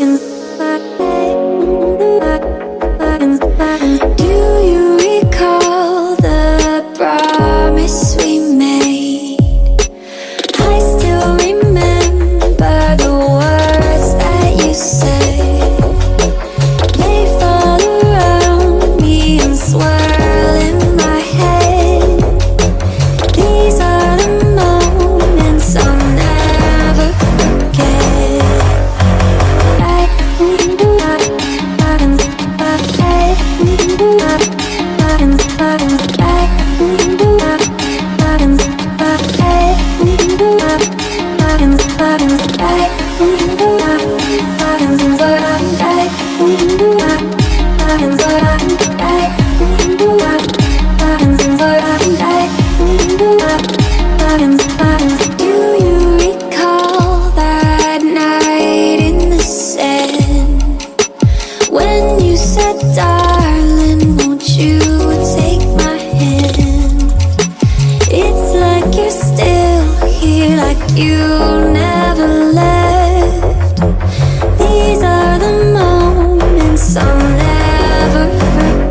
you recall the promise we made? I still remember the words that you said. They fall around me and swirl in my head. These are the moments I'll never forget. Do you recall that night in the sand when you said, darling, won't you take my hand? It's like you're still here, like you never left. These are the moments I'll never forget.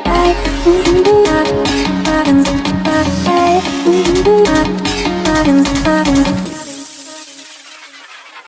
I